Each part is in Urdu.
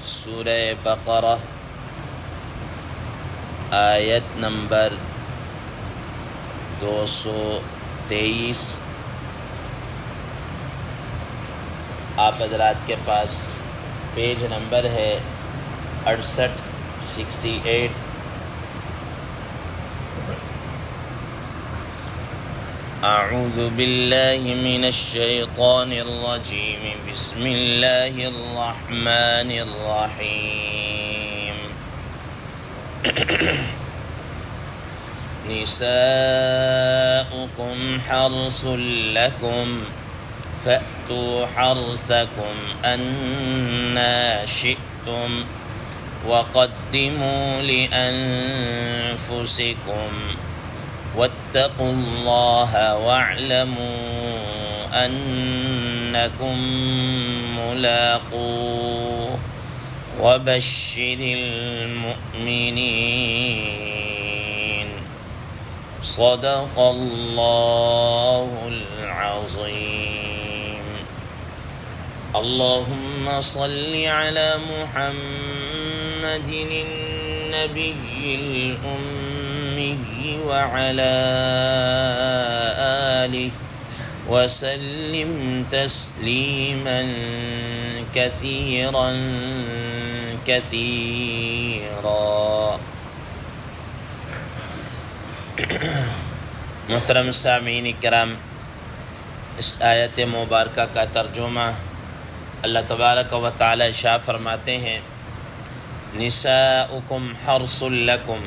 سورہ بقرہ آیت نمبر 223 آپ حضرات کے پاس پیج نمبر ہے 68 اعوذ باللہ من الشیطان الرجیم بسم اللہ الرحمن الرحیم نساؤکم حرث لکم فأتوا حرثکم أنّا شئتم وقدموا لأنفسكم واتقوا الله واعلموا أنكم ملاقوه وبشر المؤمنين صدق الله العظيم. اللهم صل على محمد النبي الأمي وعلى آله وسلم تسليما كثيرا كثيرا. محترم سامعین کرام، اس آیت مبارکہ کا ترجمہ اللہ تبارک و تعالی ارشاد فرماتے ہیں، نساؤکم حرث لکم،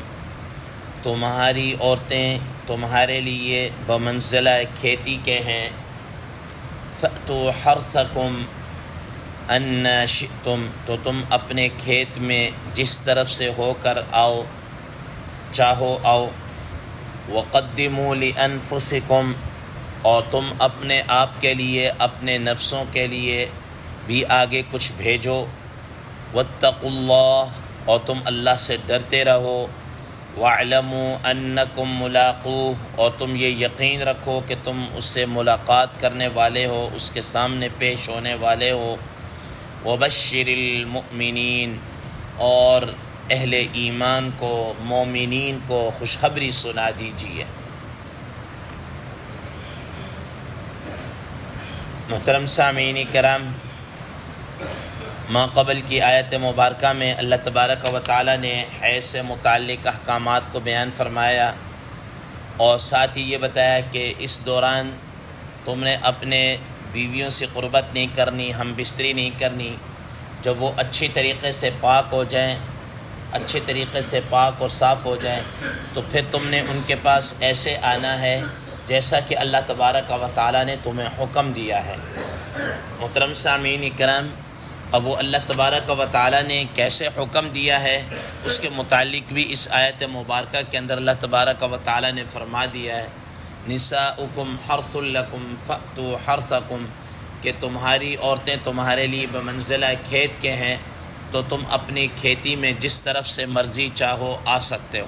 تمہاری عورتیں تمہارے لیے بمنزلہ کھیتی کے ہیں، فأتوا حرثکم أنّا شئتم، تو تم اپنے کھیت میں جس طرف سے ہو کر آؤ، چاہو آؤ، وقدموا لأنفسکم، اور تم اپنے آپ کے لیے اپنے نفسوں کے لیے بھی آگے کچھ بھیجو، واتقوا اللہ، اور تم اللہ سے ڈرتے رہو، واعلموا انکم ملاقوہ، اور تم یہ یقین رکھو کہ تم اس سے ملاقات کرنے والے ہو، اس کے سامنے پیش ہونے والے ہو. وبشر المؤمنین، اور اہل ایمان کو، مومنین کو خوشخبری سنا دیجیے. محترم سامعین کرام، قبل کی آیت مبارکہ میں اللہ تبارک و تعالی نے حیض سے متعلق احکامات کو بیان فرمایا، اور ساتھ ہی یہ بتایا کہ اس دوران تم نے اپنے بیویوں سے قربت نہیں کرنی، ہم بستری نہیں کرنی. جب وہ اچھی طریقے سے پاک ہو جائیں، اچھے طریقے سے پاک اور صاف ہو جائیں، تو پھر تم نے ان کے پاس ایسے آنا ہے جیسا کہ اللہ تبارک و تعالی نے تمہیں حکم دیا ہے. محترم سامعین کرام، اب وہ اللہ تبارک و تعالی نے کیسے حکم دیا ہے اس کے متعلق بھی اس آیت مبارکہ کے اندر اللہ تبارک و تعالی نے فرما دیا ہے، نساؤکم حرث لکم فأتوا حرثکم، کہ تمہاری عورتیں تمہارے لیے بمنزلہ کھیت کے ہیں، تو تم اپنی کھیتی میں جس طرف سے مرضی چاہو آ سکتے ہو.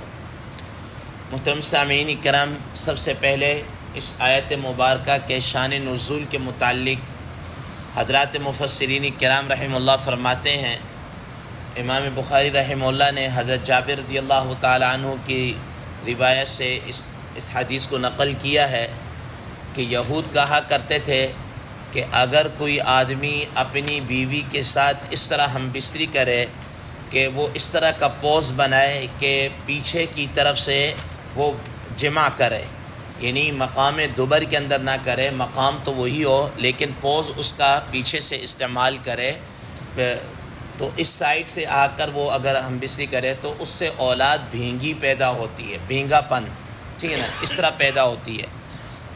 محترم سامعین کرام، سب سے پہلے اس آیت مبارکہ کے شان نزول کے متعلق حضرات مفسرین کرام رحمہ اللہ فرماتے ہیں، امام بخاری رحمہ اللہ نے حضرت جابر رضی اللہ تعالی عنہ کی روایت سے اس حدیث کو نقل کیا ہے کہ یہود کہا کرتے تھے کہ اگر کوئی آدمی اپنی بیوی کے ساتھ اس طرح ہم بستری کرے کہ وہ اس طرح کا پوز بنائے کہ پیچھے کی طرف سے وہ جمع کرے، یعنی مقام دبر کے اندر نہ کرے، مقام تو وہی ہو لیکن پوز اس کا پیچھے سے استعمال کرے، تو اس سائڈ سے آ کر وہ اگر ہم بستری کرے تو اس سے اولاد بھینگی پیدا ہوتی ہے، بھینگا پن، ٹھیک ہے نا، اس طرح پیدا ہوتی ہے.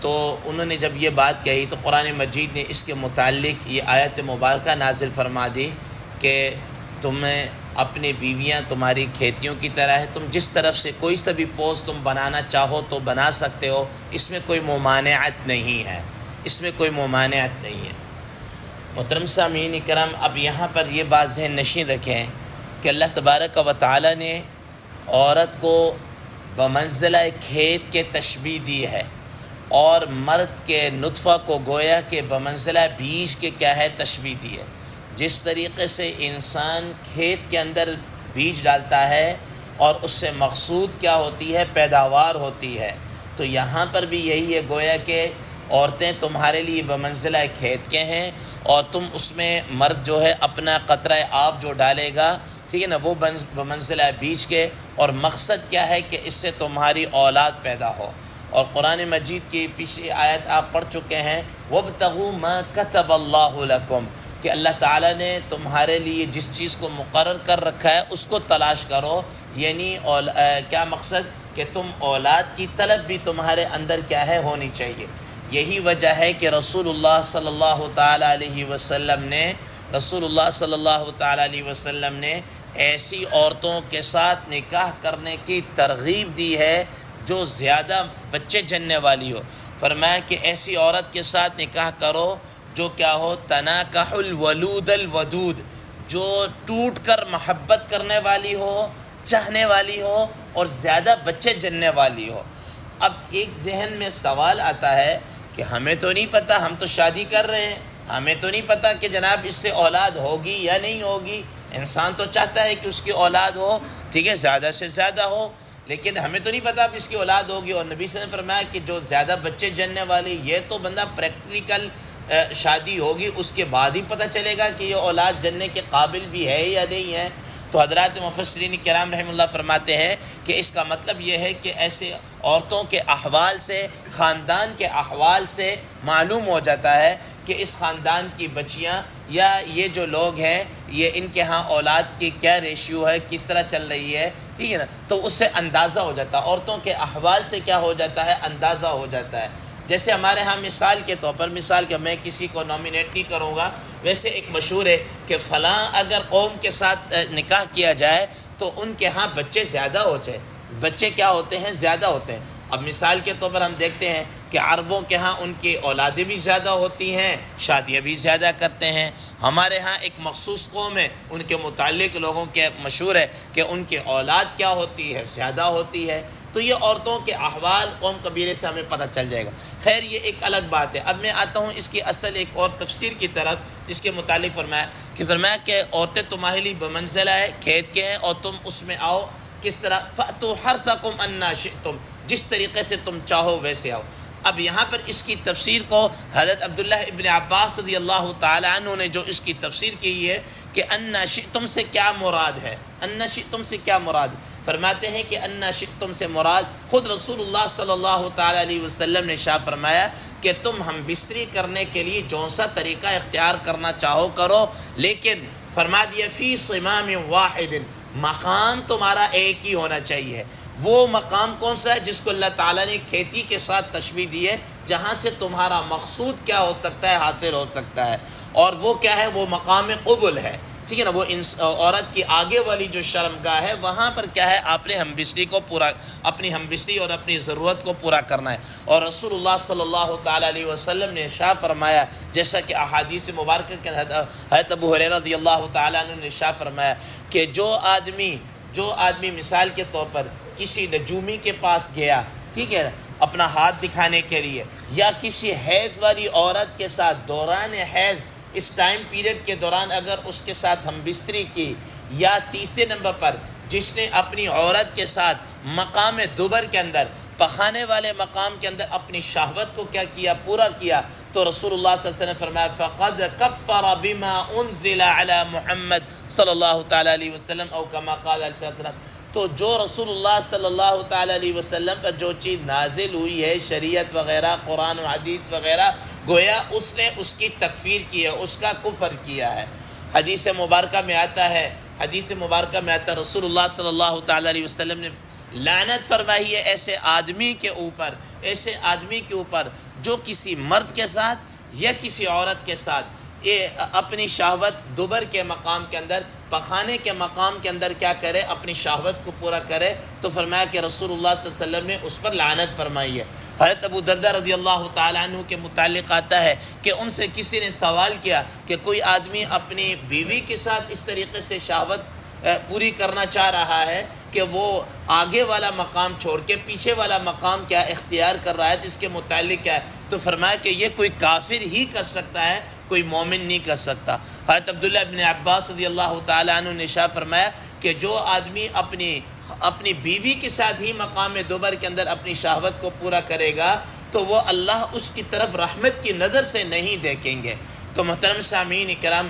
تو انہوں نے جب یہ بات کہی تو قرآن مجید نے اس کے متعلق یہ آیت مبارکہ نازل فرما دی کہ تمہیں اپنی بیویاں تمہاری کھیتیوں کی طرح ہے، تم جس طرف سے کوئی سا بھی پوز تم بنانا چاہو تو بنا سکتے ہو، اس میں کوئی ممانعت نہیں ہے، اس میں کوئی ممانعت نہیں ہے. محترم سامعین کرام، اب یہاں پر یہ بات ذہن نشین رکھیں کہ اللہ تبارک و تعالی نے عورت کو بمنزلہ کھیت کے تشبیہ دی ہے، اور مرد کے نطفہ کو گویا کہ بمنزلہ بیج کے کیا ہے تشبیہ دی ہے. جس طریقے سے انسان کھیت کے اندر بیج ڈالتا ہے اور اس سے مقصود کیا ہوتی ہے؟ پیداوار ہوتی ہے۔ تو یہاں پر بھی یہی ہے، گویا کہ عورتیں تمہارے لیے بمنزلہ کھیت کے ہیں، اور تم اس میں مرد جو ہے اپنا قطرہ آب جو ڈالے گا، ٹھیک ہے نا، وہ بمنزلہ بیج کے، اور مقصد کیا ہے کہ اس سے تمہاری اولاد پیدا ہو۔ اور قرآن مجید کی پچھلی آیت آپ پڑھ چکے ہیں، وَابْتَغُوا مَا كَتَبَ اللَّهُ لَكُمْ، کہ اللہ تعالیٰ نے تمہارے لیے جس چیز کو مقرر کر رکھا ہے اس کو تلاش کرو، یعنی کیا مقصد؟ کہ تم اولاد کی طلب بھی تمہارے اندر کیا ہے؟ ہونی چاہیے۔ یہی وجہ ہے کہ رسول اللہ صلی اللہ تعالیٰ علیہ وسلم نے ایسی عورتوں کے ساتھ نکاح کرنے کی ترغیب دی ہے جو زیادہ بچے جننے والی ہو۔ فرمایا کہ ایسی عورت کے ساتھ نکاح کرو جو کیا ہو؟ تناکح الولود الودود، جو ٹوٹ کر محبت کرنے والی ہو، چاہنے والی ہو، اور زیادہ بچے جننے والی ہو۔ اب ایک ذہن میں سوال آتا ہے کہ ہمیں تو نہیں پتہ، ہم تو شادی کر رہے ہیں، ہمیں تو نہیں پتہ کہ جناب اس سے اولاد ہوگی یا نہیں ہوگی۔ انسان تو چاہتا ہے کہ اس کی اولاد ہو، ٹھیک ہے، زیادہ سے زیادہ ہو، لیکن ہمیں تو نہیں پتہ اب اس کی اولاد ہوگی۔ اور نبی صلی اللہ علیہ وسلم نے فرمایا کہ جو زیادہ بچے جننے والی، یہ تو بندہ پریکٹیکل شادی ہوگی اس کے بعد ہی پتہ چلے گا کہ یہ اولاد جننے کے قابل بھی ہے یا نہیں ہے۔ تو حضرات مفسرین کرام رحمہ اللہ فرماتے ہیں کہ اس کا مطلب یہ ہے کہ ایسے عورتوں کے احوال سے، خاندان کے احوال سے معلوم ہو جاتا ہے کہ اس خاندان کی بچیاں یا یہ جو لوگ ہیں، یہ ان کے ہاں اولاد کی کیا ریشیو ہے، کس طرح چل رہی ہے، ٹھیک ہے نا۔ تو اس سے اندازہ ہو جاتا ہے، عورتوں کے احوال سے کیا ہو جاتا ہے؟ اندازہ ہو جاتا ہے۔ جیسے ہمارے ہاں مثال کے طور پر، مثال کہ میں کسی کو نامینیٹ نہیں کروں گا، ویسے ایک مشہور ہے کہ فلاں اگر قوم کے ساتھ نکاح کیا جائے تو ان کے ہاں بچے زیادہ ہو جائے، بچے کیا ہوتے ہیں؟ زیادہ ہوتے ہیں۔ اب مثال کے طور پر ہم دیکھتے ہیں کہ عربوں کے ہاں ان کی اولادیں بھی زیادہ ہوتی ہیں، شادیاں بھی زیادہ کرتے ہیں۔ ہمارے ہاں ایک مخصوص قوم ہے، ان کے متعلق لوگوں کے مشہور ہے کہ ان کی اولاد کیا ہوتی ہے؟ زیادہ ہوتی ہے۔ تو یہ عورتوں کے احوال قوم قبیلے سے ہمیں پتہ چل جائے گا۔ خیر یہ ایک الگ بات ہے۔ اب میں آتا ہوں اس کی اصل ایک اور تفسیر کی طرف، جس کے متعلق فرمایا کہ عورتیں تمہارے لیے بمنزلہ ہے کھیت کے ہیں، اور تم اس میں آؤ کس طرح؟ فَأْتُوا حَرْثَكُمْ أَنَّا شِئْتُمْ، جس طریقے سے تم چاہو ویسے آؤ۔ اب یہاں پر اس کی تفسیر کو حضرت عبداللہ ابن عباس رضی اللہ تعالی عنہ نے جو اس کی تفسیر کی ہے کہ انا شئتم سے کیا مراد ہے، انا شئتم سے کیا مراد، فرماتے ہیں کہ انا شئتم سے مراد خود رسول اللہ صلی اللہ تعالی علیہ وسلم نے شاہ فرمایا کہ تم ہم بستری کرنے کے لیے جون سا طریقہ اختیار کرنا چاہو کرو، لیکن فرما دیا فی صمام واحد، مقام تمہارا ایک ہی ہونا چاہیے۔ وہ مقام کون سا ہے؟ جس کو اللہ تعالیٰ نے کھیتی کے ساتھ تشبیہ دی ہے، جہاں سے تمہارا مقصود کیا ہو سکتا ہے؟ حاصل ہو سکتا ہے۔ اور وہ کیا ہے؟ وہ مقام قبول ہے، ٹھیک ہے نا۔ وہ عورت کی آگے والی جو شرمگاہ ہے، وہاں پر کیا ہے؟ آپ نے ہم بستری کو پورا، اپنی ہم بستری اور اپنی ضرورت کو پورا کرنا ہے۔ اور رسول اللہ صلی اللہ تعالیٰ علیہ وسلم نے ارشاد فرمایا، جیسا کہ احادیث مبارکہ کے حضرت ابو ہریرہ رضی اللہ تعالیٰ عنہ نے ارشاد فرمایا کہ جو آدمی مثال کے طور پر کسی نجومی کے پاس گیا، ٹھیک ہے، اپنا ہاتھ دکھانے کے لیے، یا کسی حیض والی عورت کے ساتھ دوران حیض، اس ٹائم پیریڈ کے دوران اگر اس کے ساتھ ہم بستری کی، یا تیسرے نمبر پر جس نے اپنی عورت کے ساتھ مقام دبر کے اندر، پخانے والے مقام کے اندر اپنی شہوت کو کیا کیا؟ پورا کیا، تو رسول اللہ صلی اللہ علیہ وسلم نے فرمایا فقد کفر بما انزل علی محمد صلی اللہ تعالی علیہ وسلم او کما قال علیہ وسلم۔ تو جو رسول اللہ صلی اللہ تعالی علیہ وسلم پر جو چیز نازل ہوئی ہے، شریعت وغیرہ، قرآن و حدیث وغیرہ، گویا اس نے اس کی تکفیر کی ہے، اس کا کفر کیا ہے۔ حدیث مبارکہ میں آتا ہے، رسول اللہ صلی اللہ تعالی علیہ وسلم نے لعنت فرمائی ہے ایسے آدمی کے اوپر جو کسی مرد کے ساتھ یا کسی عورت کے ساتھ اپنی شہوت دبر کے مقام کے اندر، پخانے کے مقام کے اندر کیا کرے؟ اپنی شہوت کو پورا کرے۔ تو فرمایا کہ رسول اللہ صلی اللہ علیہ وسلم نے اس پر لعنت فرمائی ہے۔ حضرت ابو درداء رضی اللہ تعالیٰ عنہ کے متعلق آتا ہے کہ ان سے کسی نے سوال کیا کہ کوئی آدمی اپنی بیوی کے ساتھ اس طریقے سے شہوت پوری کرنا چاہ رہا ہے کہ وہ آگے والا مقام چھوڑ کے پیچھے والا مقام کیا اختیار کر رہا ہے، تو اس کے متعلق کیا ہے؟ تو فرمایا کہ یہ کوئی کافر ہی کر سکتا ہے، کوئی مومن نہیں کر سکتا۔ حضرت عبداللہ ابن عباس رضی اللہ تعالیٰ عنہ نے ارشاد فرمایا کہ جو آدمی اپنی بیوی کے ساتھ ہی مقام دوبر کے اندر اپنی شہوت کو پورا کرے گا تو وہ اللہ اس کی طرف رحمت کی نظر سے نہیں دیکھیں گے۔ تو محترم سامعین کرام،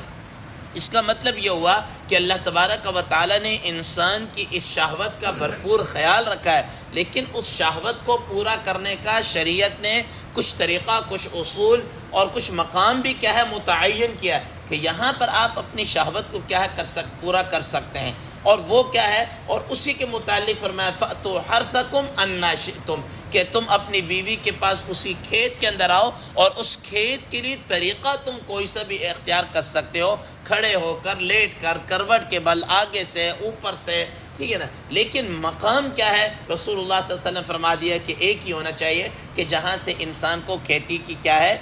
اس کا مطلب یہ ہوا کہ اللہ تبارک و تعالیٰ نے انسان کی اس شہوت کا بھرپور خیال رکھا ہے، لیکن اس شہوت کو پورا کرنے کا شریعت نے کچھ طریقہ، کچھ اصول اور کچھ مقام بھی کیا ہے متعین کیا ہے کہ یہاں پر آپ اپنی شہوت کو کیا ہے پورا کر سکتے ہیں، اور وہ کیا ہے، اور اسی کے متعلق فرمایا فَأْتُوا حَرْثَكُمْ أَنَّا شِئْتُمْ کہ تم اپنی بیوی کے پاس اسی کھیت کے اندر آؤ، اور اس کھیت کے لیے طریقہ تم کوئی سا بھی اختیار کر سکتے ہو، کھڑے ہو کر، لیٹ کر، کروٹ کے بل، آگے سے، اوپر سے، ٹھیک ہے نا۔ لیکن مقام کیا ہے؟ رسول اللہ صلی اللہ علیہ وسلم فرما دیا کہ ایک ہی ہونا چاہیے کہ جہاں سے انسان کو کھیتی کی کیا ہے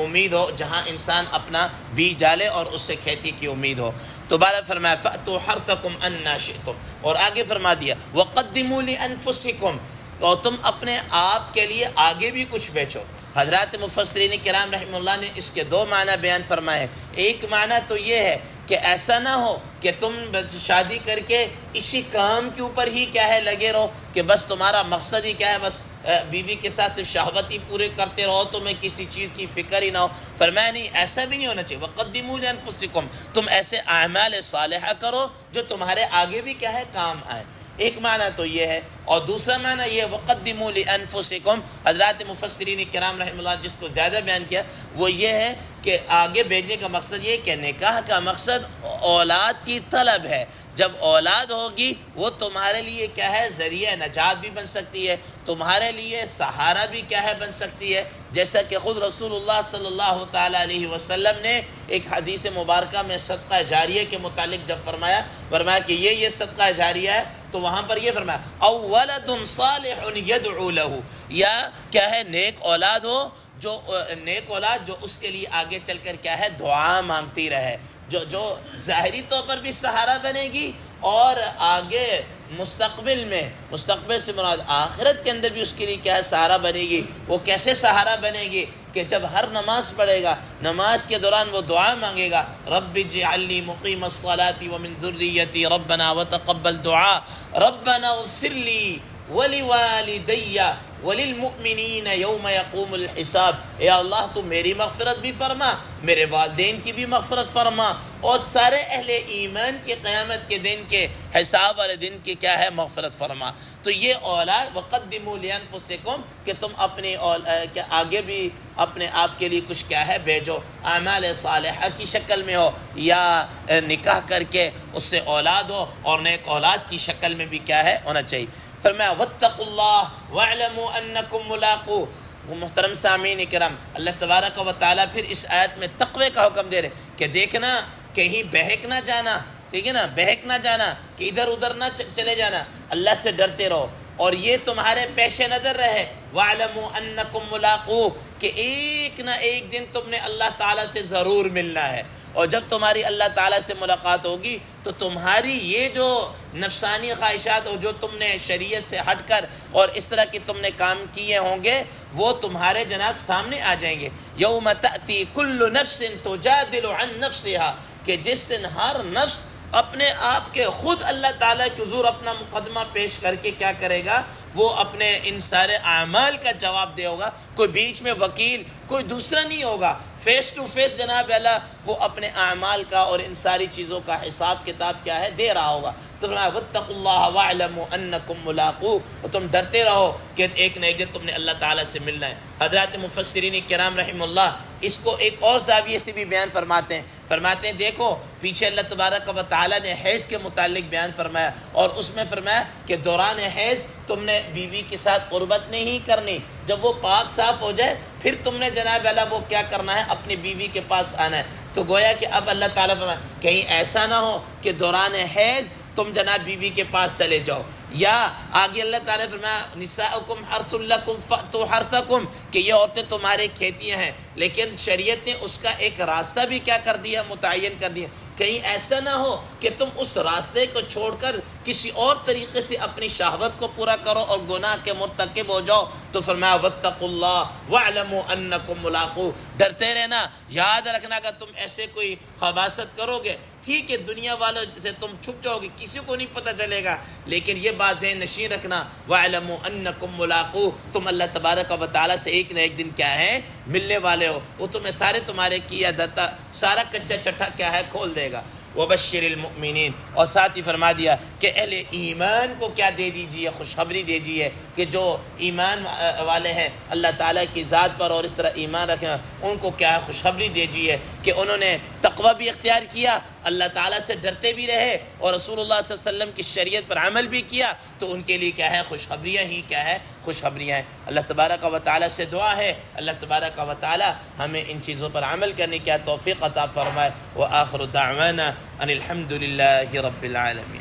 امید ہو، جہاں انسان اپنا بیج ڈالے اور اس سے کھیتی کی امید ہو۔ تو بارہ فرمایا فَأْتُوا حَرْثَكُمْ أَنَّا شِئْتُمْ، اور آگے فرما دیا وَقَدِّمُوا لِأَنفُسِكُمْ، اور تم اپنے آپ کے لیے آگے بھی کچھ بیچو۔ حضرات مفسرین کرام رحمہ اللہ نے اس کے دو معنی بیان فرمائے۔ ایک معنی تو یہ ہے کہ ایسا نہ ہو کہ تم شادی کر کے اسی کام کے اوپر ہی کیا ہے لگے رہو کہ بس تمہارا مقصد ہی کیا ہے، بس بیوی کے ساتھ صرف شہوت ہی پورے کرتے رہو، تمہیں کسی چیز کی فکر ہی نہ ہو۔ فرمایا نہیں، ایسا بھی نہیں ہونا چاہیے۔ وَقَدِّمُوا لِأَنفُسِكُمْ، تم ایسے اعمال صالحہ کرو جو تمہارے آگے بھی کیا ہے کام آئے۔ ایک معنی تو یہ ہے، اور دوسرا معنی یہ وَقَدِّمُوا لِأَنفُسِكُمْ، حضرات مفسرین کرام رحمہ اللہ جس کو زیادہ بیان کیا وہ یہ ہے کہ آگے بھیجنے کا مقصد یہ کہ نکاح کا مقصد اولاد کی طلب ہے۔ جب اولاد ہوگی وہ تمہارے لیے کیا ہے ذریعہ نجات بھی بن سکتی ہے، تمہارے لیے سہارا بھی کیا ہے بن سکتی ہے، جیسا کہ خود رسول اللہ صلی اللہ تعالیٰ علیہ وسلم نے ایک حدیث مبارکہ میں صدقہ جاریہ کے متعلق جب فرمایا کہ یہ صدقہ جاریہ ہے، تو وہاں پر یہ فرمایا او ولد صالح یدعو له، یا کیا ہے نیک اولاد ہو، جو نیک اولاد جو اس کے لیے آگے چل کر کیا ہے دعا مانگتی رہے، جو ظاہری طور پر بھی سہارا بنے گی، اور آگے مستقبل سے مراد آخرت کے اندر بھی اس کے لیے کیا ہے سہارا بنے گی۔ وہ کیسے سہارا بنے گی کہ جب ہر نماز پڑھے گا، نماز کے دوران وہ دعا مانگے گا رب اجعلنی مقیم الصلاۃ ومن ذریتی ربنا وتقبل دعا ربنا اغفر لی ولوالدی وللمؤمنین یوم یقوم الحساب، اے اللہ تو میری مغفرت بھی فرما، میرے والدین کی بھی مغفرت فرما، اور سارے اہل ایمان کی قیامت کے دن کے حساب والے دن کی کیا ہے مغفرت فرما۔ تو یہ اولاد وقدموا لانفسکم کہ تم اپنی آگے بھی اپنے آپ کے لیے کچھ کیا ہے بھیجو، اعمال صالحہ کی شکل میں ہو، یا نکاح کر کے اس سے اولاد ہو، اور نیک اولاد کی شکل میں بھی کیا ہے ہونا چاہیے۔ فرمایا واتقوا اللہ واعلموا انکم ملاقوہ۔ محترم سامعین کرام، اللہ تبارک و تعالیٰ پھر اس آیت میں تقوی کا حکم دے رہے کہ دیکھنا کہیں بہک نہ جانا، ٹھیک ہے نا، بہک نہ جانا کہ ادھر ادھر نہ چلے جانا، اللہ سے ڈرتے رہو، اور یہ تمہارے پیش نظر رہے وَاعْلَمُوا أَنَّكُمْ مُلَاقُوهُ کہ ایک نہ ایک دن تم نے اللہ تعالیٰ سے ضرور ملنا ہے، اور جب تمہاری اللہ تعالیٰ سے ملاقات ہوگی تو تمہاری یہ جو نفسانی خواہشات اور جو تم نے شریعت سے ہٹ کر اور اس طرح کی تم نے کام کیے ہوں گے وہ تمہارے جناب سامنے آ جائیں گے۔ یوم تأتی کل نفس تجادل عن نفسها کہ جس دن ہر نفس اپنے آپ کے خود اللہ تعالیٰ کے حضور اپنا مقدمہ پیش کر کے کیا کرے گا، وہ اپنے ان سارے اعمال کا جواب دے ہوگا، کوئی بیچ میں وکیل کوئی دوسرا نہیں ہوگا، فیس ٹو فیس جناب اللہ وہ اپنے اعمال کا اور ان ساری چیزوں کا حساب کتاب کیا ہے دے رہا ہوگا۔ تو فرمایا واتقوا اللہ واعلموا انکم ملاقوہ، اور تم ڈرتے رہو کہ ایک نہ ایک دن تم نے اللہ تعالیٰ سے ملنا ہے۔ حضرات مفسرین کرام رحم اللہ اس کو ایک اور زاویے سے بھی بیان فرماتے ہیں دیکھو پیچھے اللہ تبارک و تعالیٰ نے حیض کے متعلق بیان فرمایا، اور اس میں فرمایا کہ دوران حیض تم نے بیوی کے ساتھ قربت نہیں کرنی، جب وہ پاک صاف ہو جائے پھر تم نے جناب اللہ وہ کیا کرنا ہے، اپنی بیوی کے پاس آنا ہے۔ تو گویا کہ اب اللہ تعالیٰ فرمایا کہیں ایسا نہ ہو کہ دوران حیض تم جناب بیوی کے پاس چلے جاؤ، یا آگے اللہ تعالیٰ نے فرمایا نساؤکم حرث لکم فأتوا حرثکم کہ یہ عورتیں تمہارے کھیتیاں ہیں، لیکن شریعت نے اس کا ایک راستہ بھی کیا کر دیا، متعین کر دیا، کہیں ایسا نہ ہو کہ تم اس راستے کو چھوڑ کر کسی اور طریقے سے اپنی شہوت کو پورا کرو اور گناہ کے مرتکب ہو جاؤ۔ تو فرمایا واتقوا اللہ واعلموا انکم ملاقوہ، ڈرتے رہنا، یاد رکھنا کہ تم ایسے کوئی خباثت کرو گے، ٹھیک ہے دنیا والوں سے تم چھپ جاؤ گے، کسی کو نہیں پتہ چلے گا، لیکن یہ بات ذہن نشین رکھنا واعلموا انکم ملاقوہ، تم اللہ تبارک و تعالیٰ سے ایک نہ ایک دن کیا ہے ملنے والے ہو، وہ تمہیں سارے تمہارے کیا دھتا سارا کچا چٹھا کیا ہے کھول دے گا۔ وبشر المؤمنین، اور ساتھ ہی فرما دیا کہ اہل ایمان کو کیا دے دیجیے، خوشخبری دے دیجیے کہ جو ایمان والے ہیں اللہ تعالیٰ کی ذات پر اور اس طرح ایمان رکھیں، ان کو کیا ہے خوشخبری دے دیجیے کہ انہوں نے تقوی بھی اختیار کیا، اللہ تعالیٰ سے ڈرتے بھی رہے اور رسول اللہ صلی اللہ علیہ وسلم کی شریعت پر عمل بھی کیا، تو ان کے لیے کیا ہے خوشخبریاں ہی کیا ہے خوشخبریاں ہیں۔ اللہ تبارک و تعالیٰ سے دعا ہے اللہ تبارک و تعالیٰ ہمیں ان چیزوں پر عمل کرنے کی توفیق عطا فرمائے۔ وآخر دعوانا ان الحمد للہ رب العالمین۔